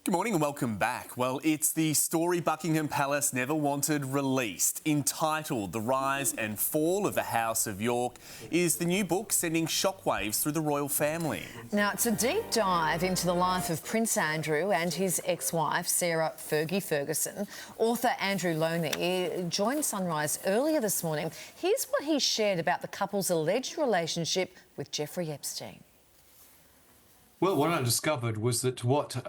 Good morning and welcome back. Well, it's the story Buckingham Palace never wanted released. Entitled The Rise and Fall of the House of York is the new book sending shockwaves through the royal family. Now, it's a deep dive into the life of Prince Andrew and his ex-wife, Sarah Ferguson. Author Andrew Lownie joined Sunrise earlier this morning. Here's what he shared about the couple's alleged relationship with Jeffrey Epstein. Well, what I discovered was that what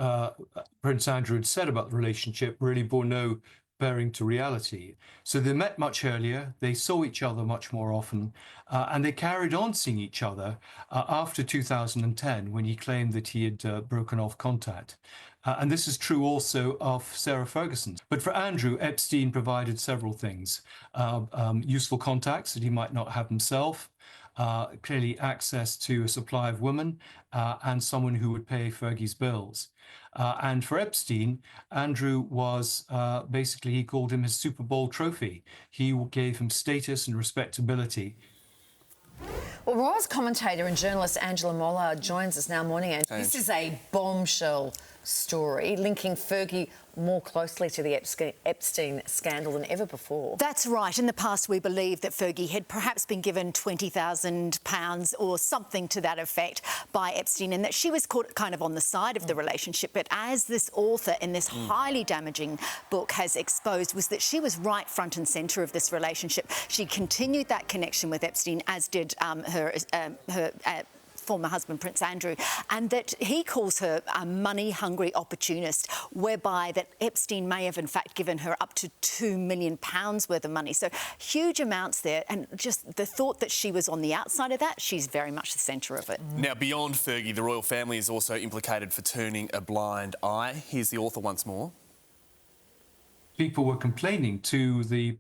Prince Andrew had said about the relationship really bore no bearing to reality. So they met much earlier, they saw each other much more often, and they carried on seeing each other after 2010, when he claimed that he had broken off contact. And this is true also of Sarah Ferguson. But for Andrew, Epstein provided several things. Useful contacts that he might not have himself, clearly access to a supply of women, and someone who would pay Fergie's bills. And for Epstein, Andrew was basically, he called him his Super Bowl trophy. He gave him status and respectability. Well, Royals commentator and journalist Angela Moller joins us now morning, and this is a bombshell story linking Fergie more closely to the Epstein scandal than ever before. That's right. In the past, we believed that Fergie had perhaps been given £20,000 or something to that effect by Epstein, and that she was caught kind of on the side of the relationship. But as this author in this highly damaging book has exposed, was that she was right front and centre of this relationship. She continued that connection with Epstein, as did her former husband, Prince Andrew, and that he calls her a money-hungry opportunist, whereby that Epstein may have in fact given her up to £2 million worth of money. So huge amounts there, and just the thought that she was on the outside of that, she's very much the centre of it. Now, beyond Fergie, the royal family is also implicated for turning a blind eye. Here's the author once more. People were complaining to the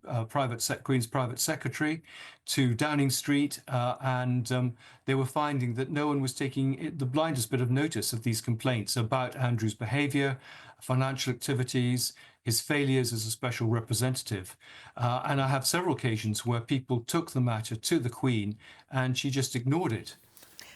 Queen's private secretary, to Downing Street, and they were finding that no one was taking the blindest bit of notice of these complaints about Andrew's behaviour, financial activities, his failures as a special representative. And I have several occasions where people took the matter to the Queen and she just ignored it.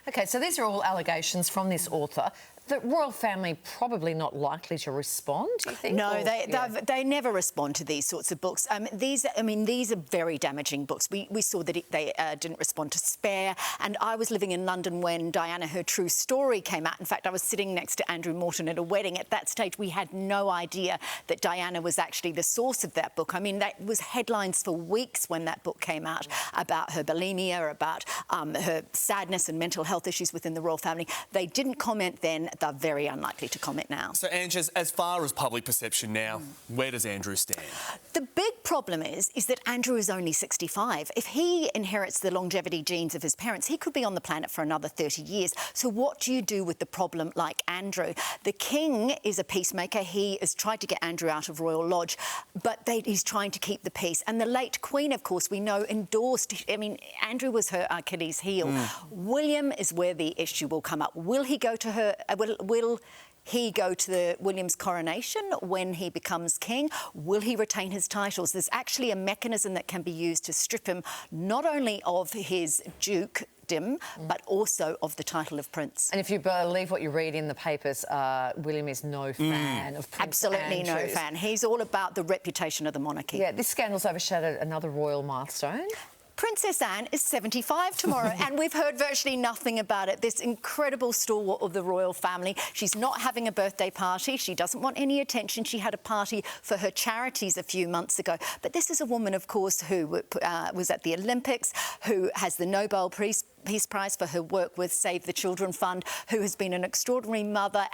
OK, so these are all allegations from this author. The royal family probably not likely to respond, do you think? No, they never respond to these sorts of books. These are very damaging books. We saw that they didn't respond to Spare, and I was living in London when Diana, Her True Story came out. In fact, I was sitting next to Andrew Morton at a wedding. At that stage, we had no idea that Diana was actually the source of that book. I mean, that was headlines for weeks when that book came out, about her bulimia, about her sadness and mental health issues within the royal family. They didn't comment then. They're very unlikely to comment now. So, Ange, as far as public perception now, where does Andrew stand? The big problem is that Andrew is only 65. If he inherits the longevity genes of his parents, he could be on the planet for another 30 years. So what do you do with the problem like Andrew? The King is a peacemaker. He has tried to get Andrew out of Royal Lodge, but he's trying to keep the peace. And the late Queen, of course, we know, endorsed... I mean, Andrew was her Achilles heel. William is where the issue will come up. Will he go to her... Will he go to the William's coronation when he becomes king? Will he retain his titles? There's actually a mechanism that can be used to strip him not only of his dukedom, but also of the title of prince. And if you believe what you read in the papers, William is no fan of Prince Absolutely no Andrew's. fan. He's all about the reputation of the monarchy. Yeah, this scandal's overshadowed another royal milestone. Princess Anne is 75 tomorrow, and we've heard virtually nothing about it. This incredible stalwart of the royal family. She's not having a birthday party. She doesn't want any attention. She had a party for her charities a few months ago. But this is a woman, of course, who was at the Olympics, who has the Nobel Peace Prize for her work with Save the Children Fund, who has been an extraordinary mother,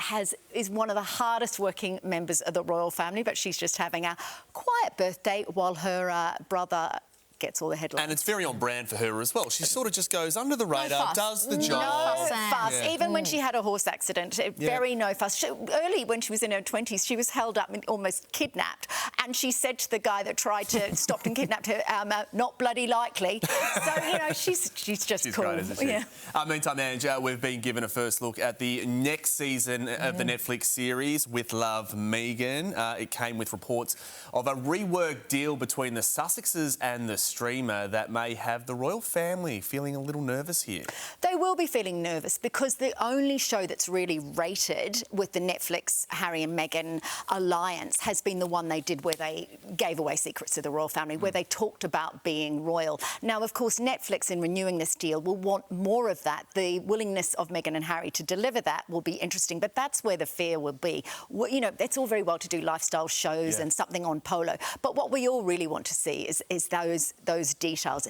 is one of the hardest working members of the royal family, but she's just having a quiet birthday while her brother gets all the headlines. And it's very on brand for her as well. She sort of just goes under the radar, does the job. No fuss. Yeah. Even when she had a horse accident, very no fuss. Early, when she was in her 20s, she was held up and almost kidnapped. And And she said to the guy that tried to stop and kidnap her, not bloody likely. So, you know, she's just cool. Great, isn't she? Yeah. Meantime, Ange, we've been given a first look at the next season of the Netflix series, With Love, Megan. It came with reports of a reworked deal between the Sussexes and the streamer that may have the royal family feeling a little nervous here. They will be feeling nervous because the only show that's really rated with the Netflix Harry and Meghan alliance has been the one they did where they gave away secrets of the royal family, where they talked about being royal. Now, of course, Netflix, in renewing this deal, will want more of that. The willingness of Meghan and Harry to deliver that will be interesting, but that's where the fear will be. You know, it's all very well to do lifestyle shows and something on Polo, but what we all really want to see is those details.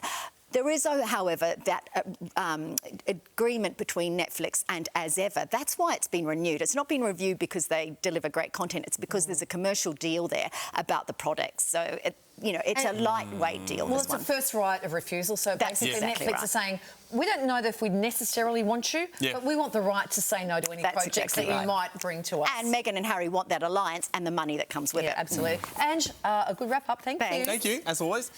There is, however, that agreement between Netflix and As Ever. That's why it's been renewed. It's not been reviewed because they deliver great content. It's because there's a commercial deal there about the products. So, you know, it's a lightweight deal. Well, it's a first right of refusal. So That's basically exactly Netflix right. are saying, we don't know if we necessarily want you, but we want the right to say no to any That's projects exactly that right. you might bring to us. And Meghan and Harry want that alliance and the money that comes with it. Absolutely. Ange, a good wrap-up. Thank you. Thank you, as always.